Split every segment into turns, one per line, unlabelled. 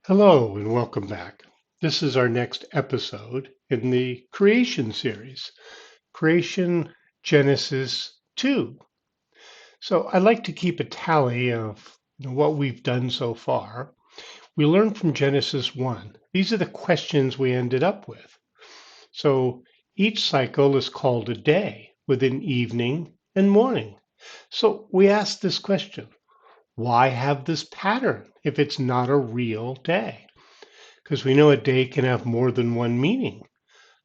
Hello and welcome back. This is our next episode in the creation series, Creation Genesis 2. So I'd like to keep a tally of what we've done so far. We learned from Genesis 1. These are the questions we ended up with. So each cycle is called a day with an evening and morning. So we asked this question, why have this pattern if it's not a real day? Because we know a day can have more than one meaning,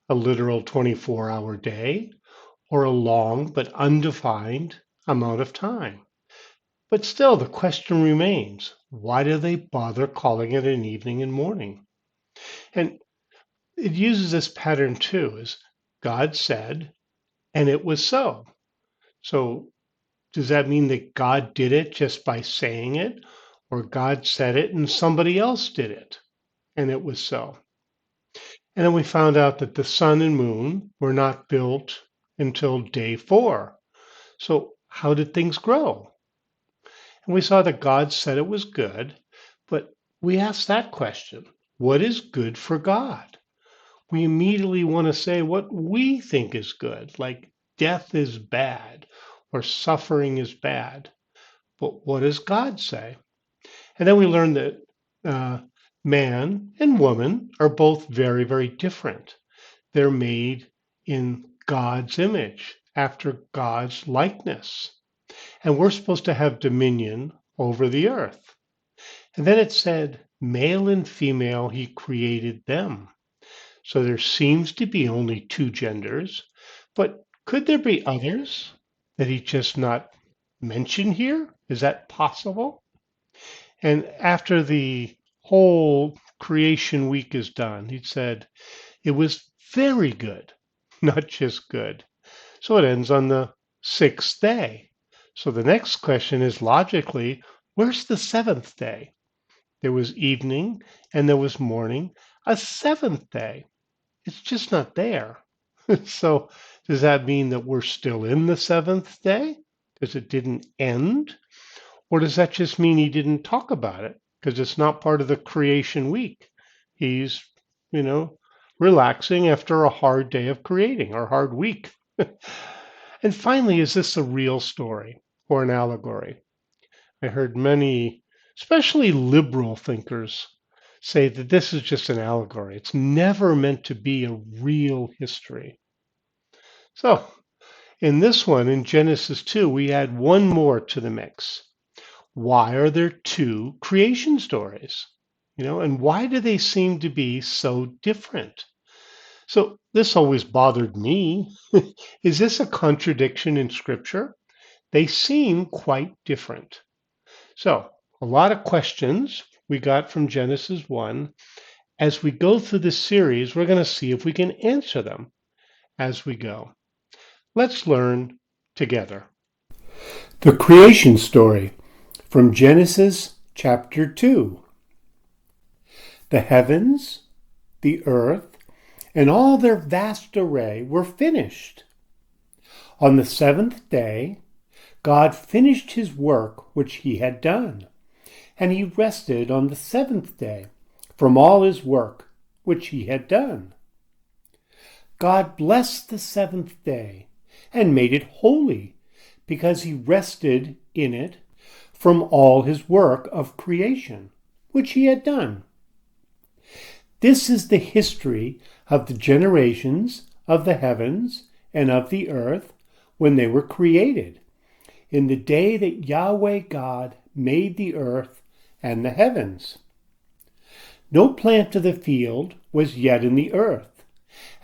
a literal 24-hour day or a long but undefined amount of time. But still, the question remains, why do they bother calling it an evening and morning? And it uses this pattern too, as God said, and it was so. So does that mean that God did it just by saying it? Or God said it and somebody else did it, and it was so? And then we found out that the sun and moon were not built until day 4. So how did things grow? And we saw that God said it was good, but we asked that question, what is good for God? We immediately want to say what we think is good, like death is bad or suffering is bad. But what does God say? And then we learned that uh, man and woman are both very, very different. They're made in God's image, after God's likeness. And we're supposed to have dominion over the earth. And then it said, male and female, he created them. So there seems to be only two genders, but could there be others that he just not mentioned here? Is that possible? And after the whole creation week is done, he said, it was very good, not just good. So it ends on the sixth day. So the next question is logically, where's the seventh day? There was evening and there was morning, a seventh day. It's just not there. So does that mean that we're still in the seventh day because it didn't end? Or does that just mean he didn't talk about it because it's not part of the creation week? He's, you know, relaxing after a hard day of creating or hard week. And finally, is this a real story or an allegory? I heard many, especially liberal thinkers, say that this is just an allegory. It's never meant to be a real history. So, in this one, in Genesis 2, we add one more to the mix. Why are there two creation stories? And why do they seem to be so different? So this always bothered me. Is this a contradiction in scripture? They seem quite different. So a lot of questions we got from Genesis 1. As we go through this series, we're going to see if we can answer them as we go. Let's learn together. The creation story from Genesis chapter 2. The heavens, the earth, and all their vast array were finished. On the seventh day, God finished his work which he had done, and he rested on the seventh day from all his work which he had done. God blessed the seventh day and made it holy, because he rested in it from all his work of creation which he had done. This is the history of the generations of the heavens and of the earth when they were created, in the day that Yahweh God made the earth and the heavens. No plant of the field was yet in the earth,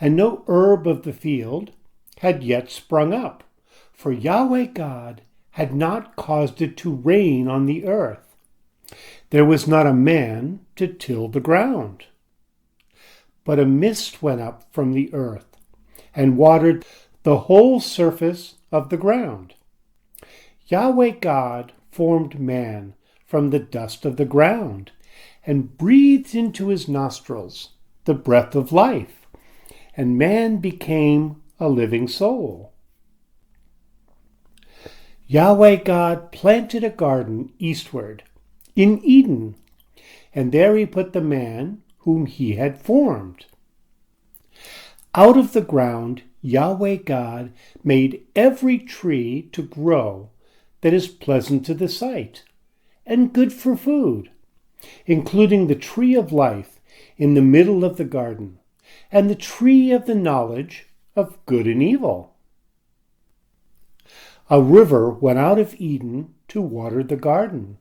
and no herb of the field had yet sprung up, for Yahweh God had not caused it to rain on the earth. There was not a man to till the ground. But a mist went up from the earth and watered the whole surface of the ground. Yahweh God formed man from the dust of the ground and breathed into his nostrils the breath of life, and man became a living soul. Yahweh God planted a garden eastward in Eden,
and there he put the man whom he had formed. Out of the ground Yahweh God made every tree to grow that is pleasant to the sight and good for food, including the tree of life in the middle of the garden, and the tree of the knowledge of good and evil. A river went out of Eden to water the garden,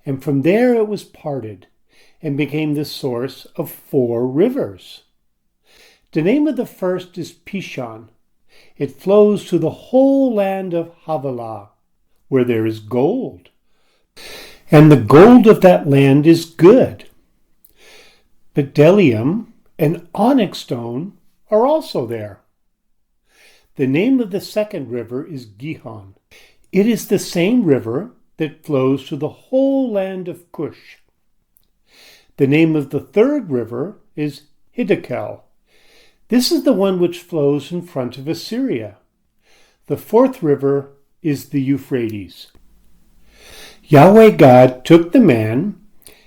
and from there it was parted and became the source of 4 rivers. The name of the first is Pishon. It flows to the whole land of Havilah, where there is gold. And the gold of that land is good. Bdellium and onyx stone are also there. The name of the second river is Gihon. It is the same river that flows to the whole land of Cush. The name of the third river is Hiddekel. This is the one which flows in front of Assyria. The fourth river is the Euphrates. Yahweh God took the man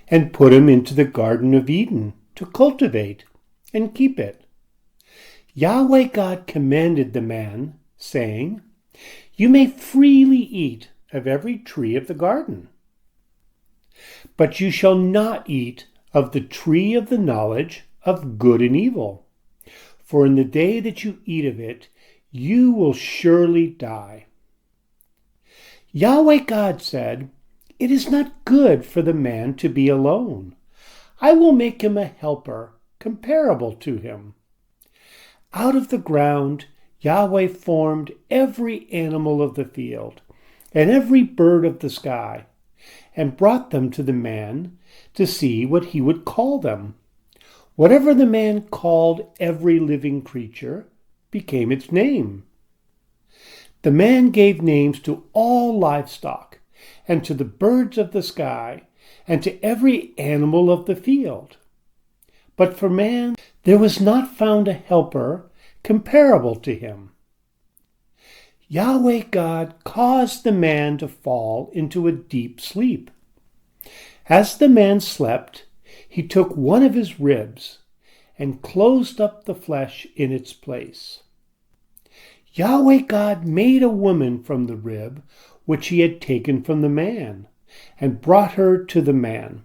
and put him into the Garden of Eden to cultivate and keep it. Yahweh God commanded the man, saying, "You may freely eat of every tree of the garden, but you shall not eat of the tree of the knowledge of good and evil. For in the day that you eat of it, you will surely die." Yahweh God said, "It is not good for the man to be alone. I will make him a helper comparable to him." Out of the ground, Yahweh formed every animal of the field and every bird of the sky, and brought them to the man to see what he would call them. Whatever the man called every living creature became its name. The man gave names to all livestock, and to the birds of the sky, and to every animal of the field. But for man there was not found a helper comparable to him. Yahweh God caused the man to fall into a deep sleep. As the man slept, he took one of his ribs and closed up the flesh in its place. Yahweh God made a woman from the rib which he had taken from the man, and brought her to the man.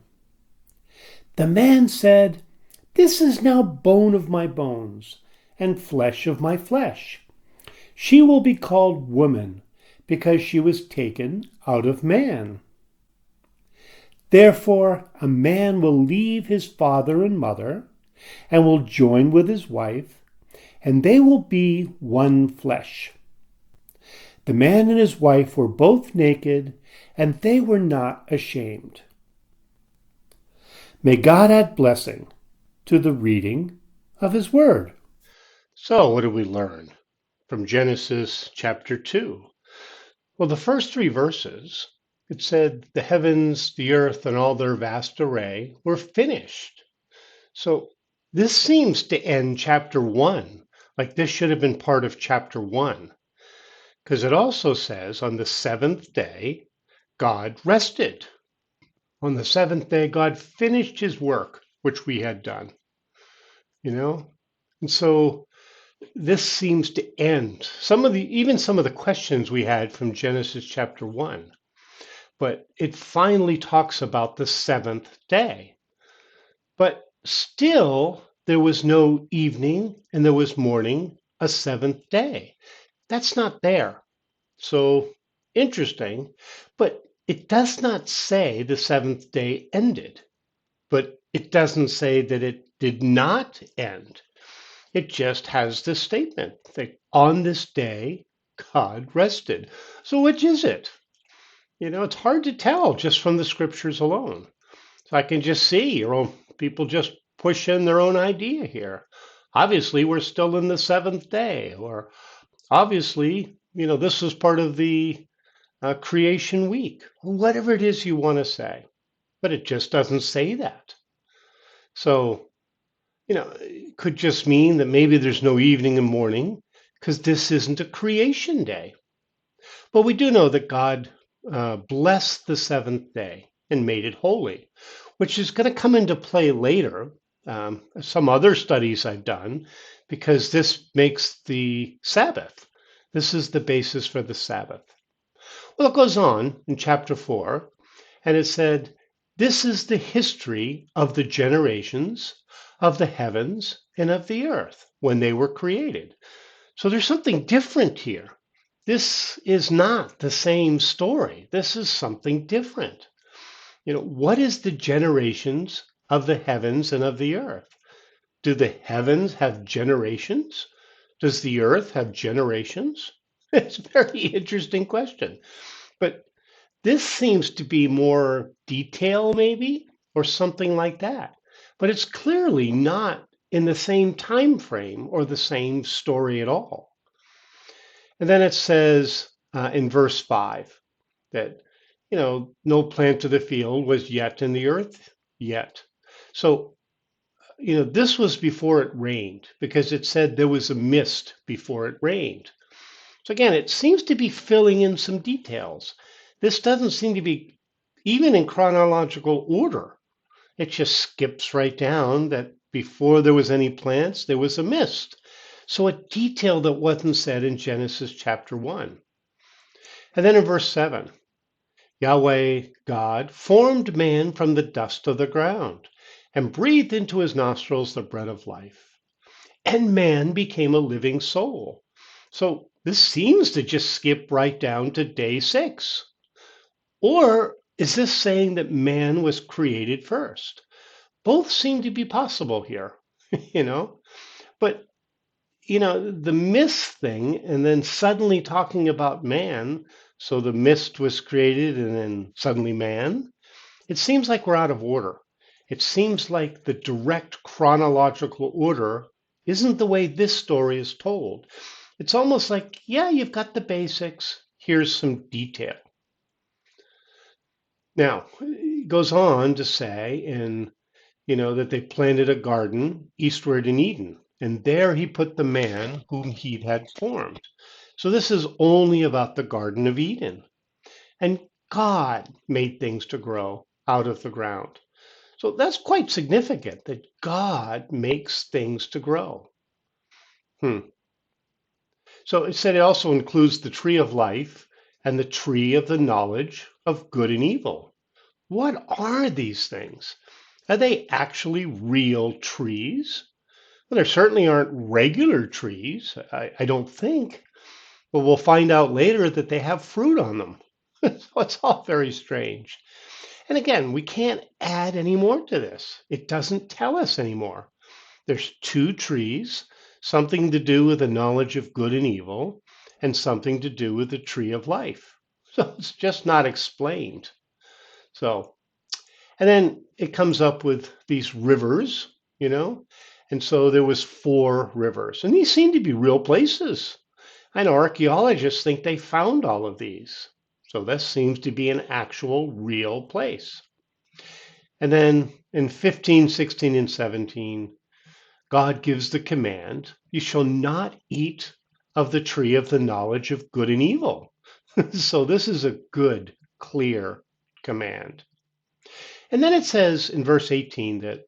The man said, "This is now bone of my bones, and flesh of my flesh. She will be called woman, because she was taken out of man. Therefore a man will leave his father and mother, and will join with his wife, and they will be one flesh." The man and his wife were both naked, and they were not ashamed. May God add blessing to the reading of his word.
So, what do we learn from Genesis chapter 2? Well, the first 3 verses, it said the heavens, the earth, and all their vast array were finished. So, this seems to end chapter 1, like this should have been part of chapter 1, because it also says on the 7th day, God rested. On the 7th day, God finished his work, which we had done. And so this seems to end even some of the questions we had from Genesis chapter 1. But it finally talks about the 7th day. But still, there was no evening and there was morning, a 7th day. That's not there. So interesting, but it does not say the 7th day ended, but it doesn't say that it did not end. It just has this statement that on this day, God rested. So which is it? It's hard to tell just from the scriptures alone. So I can just see people just push in their own idea here. Obviously, we're still in the 7th day, or obviously, this is part of the creation week, whatever it is you want to say, but it just doesn't say that. So, it could just mean that maybe there's no evening and morning because this isn't a creation day. But we do know that God blessed the 7th day and made it holy, which is going to come into play later. Some other studies I've done, because this makes the Sabbath. This is the basis for the Sabbath. Well, it goes on in chapter 4, and it said, "This is the history of the generations of the heavens and of the earth when they were created." So there's something different here. This is not the same story. This is something different. What is the generations of the heavens and of the earth? Do the heavens have generations? Does the earth have generations? It's a very interesting question. But this seems to be more detail, maybe, or something like that. But it's clearly not in the same time frame or the same story at all. And then it says in verse 5 that, no plant of the field was yet in the earth yet. So, this was before it rained because it said there was a mist before it rained. So again, it seems to be filling in some details. This doesn't seem to be even in chronological order. It just skips right down that before there was any plants, there was a mist. So a detail that wasn't said in Genesis chapter 1. And then in verse 7, Yahweh God formed man from the dust of the ground and breathed into his nostrils the breath of life. And man became a living soul. So this seems to just skip right down to day 6. Or is this saying that man was created first? Both seem to be possible here, you know. But, the mist thing, and then suddenly talking about man, so the mist was created and then suddenly man, it seems like we're out of order. It seems like the direct chronological order isn't the way this story is told. It's almost like, yeah, you've got the basics, here's some detail. Now, it goes on to say that they planted a garden eastward in Eden, and there he put the man whom he had formed. So this is only about the Garden of Eden. And God made things to grow out of the ground. So that's quite significant that God makes things to grow. So it said it also includes the tree of life and the tree of the knowledge of good and evil. What are these things? Are they actually real trees? Well, there certainly aren't regular trees, I don't think. But we'll find out later that they have fruit on them. So it's all very strange. And again, we can't add any more to this. It doesn't tell us anymore. There's 2 trees, something to do with the knowledge of good and evil, and something to do with the tree of life. So it's just not explained. So, and then it comes up with these rivers, and so there was 4 rivers, and these seem to be real places. I know archaeologists think they found all of these. So this seems to be an actual real place. And then in 15, 16, and 17, God gives the command, you shall not eat of the tree of the knowledge of good and evil. So this is a good, clear command. And then it says in verse 18 that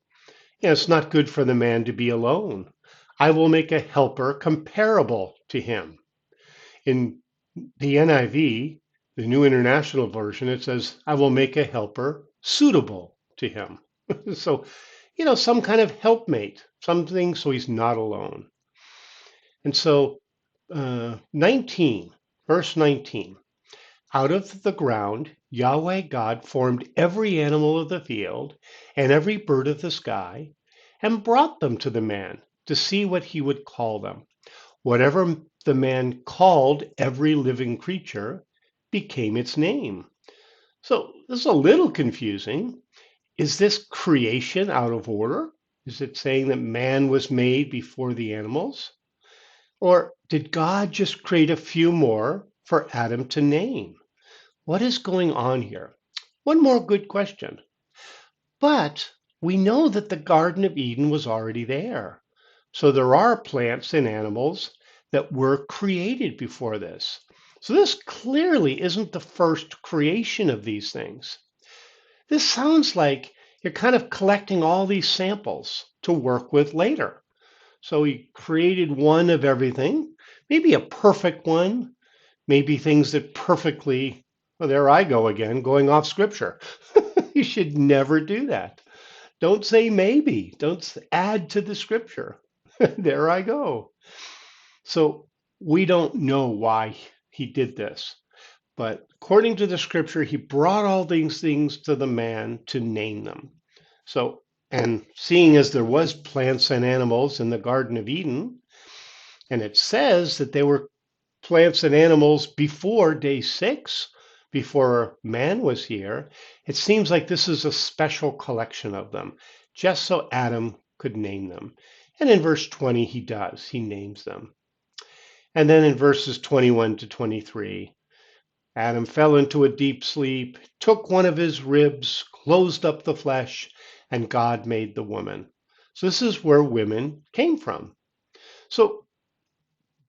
it's not good for the man to be alone. I will make a helper comparable to him. In the NIV, the New International Version, it says, I will make a helper suitable to him. So, some kind of helpmate, something so he's not alone. And so, 19, verse 19, out of the ground, Yahweh God formed every animal of the field and every bird of the sky and brought them to the man to see what he would call them. Whatever the man called every living creature became its name. So this is a little confusing. Is this creation out of order? Is it saying that man was made before the animals? Or did God just create a few more for Adam to name? What is going on here? One more good question. But we know that the Garden of Eden was already there. So there are plants and animals that were created before this. So this clearly isn't the first creation of these things. This sounds like You're kind of collecting all these samples to work with later. So he created one of everything, maybe a perfect one, maybe things that perfectly, well, there I go again, going off scripture. You should never do that. Don't say maybe, don't add to the scripture. There I go. So we don't know why he did this, but according to the scripture, he brought all these things to the man to name them. So, and seeing as there was plants and animals in the Garden of Eden, and it says that they were plants and animals before day 6, before man was here, it seems like this is a special collection of them, just so Adam could name them. And in verse 20, he does, he names them. And then in verses 21 to 23, Adam fell into a deep sleep, took one of his ribs, closed up the flesh, and God made the woman. So this is where women came from. So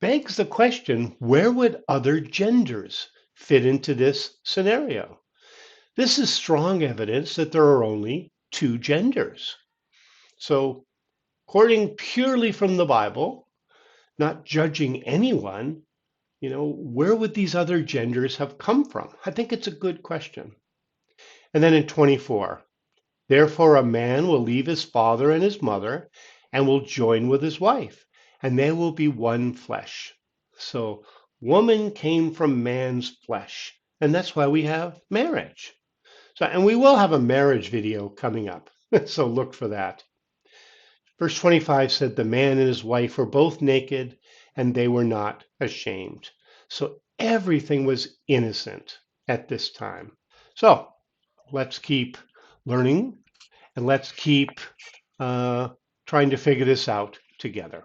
begs the question, where would other genders fit into this scenario? This is strong evidence that there are only two genders. So according purely from the Bible, not judging anyone, where would these other genders have come from? I think it's a good question. And then in 24, therefore a man will leave his father and his mother and will join with his wife, and they will be one flesh. So woman came from man's flesh, and that's why we have marriage. So, and we will have a marriage video coming up, so look for that. Verse 25 said, the man and his wife were both naked, and they were not ashamed. So everything was innocent at this time. So let's keep learning, and let's keep trying to figure this out together.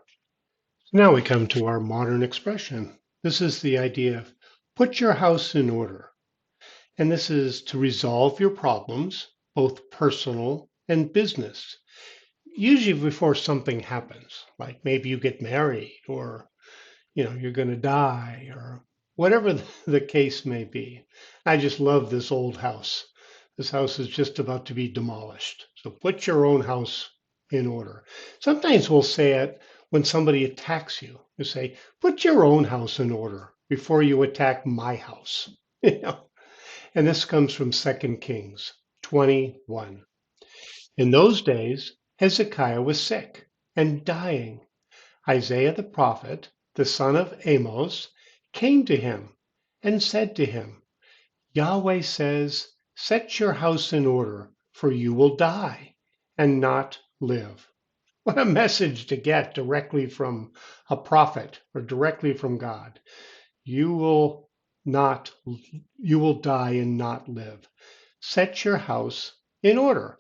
Now we come to our modern expression. This is the idea of put your house in order. And this is to resolve your problems, both personal and business, usually before something happens, like maybe you get married or you're going to die or whatever the case may be. I just love this old house. This house is just about to be demolished. So put your own house in order. Sometimes we'll say it when somebody attacks you. You say, put your own house in order before you attack my house. And this comes from 2 Kings 21. In those days, Hezekiah was sick and dying. Isaiah the prophet, the son of Amos, came to him and said to him, Yahweh says, set your house in order, for you will die and not live. What a message to get directly from a prophet or directly from God. You will die and not live. Set your house in order.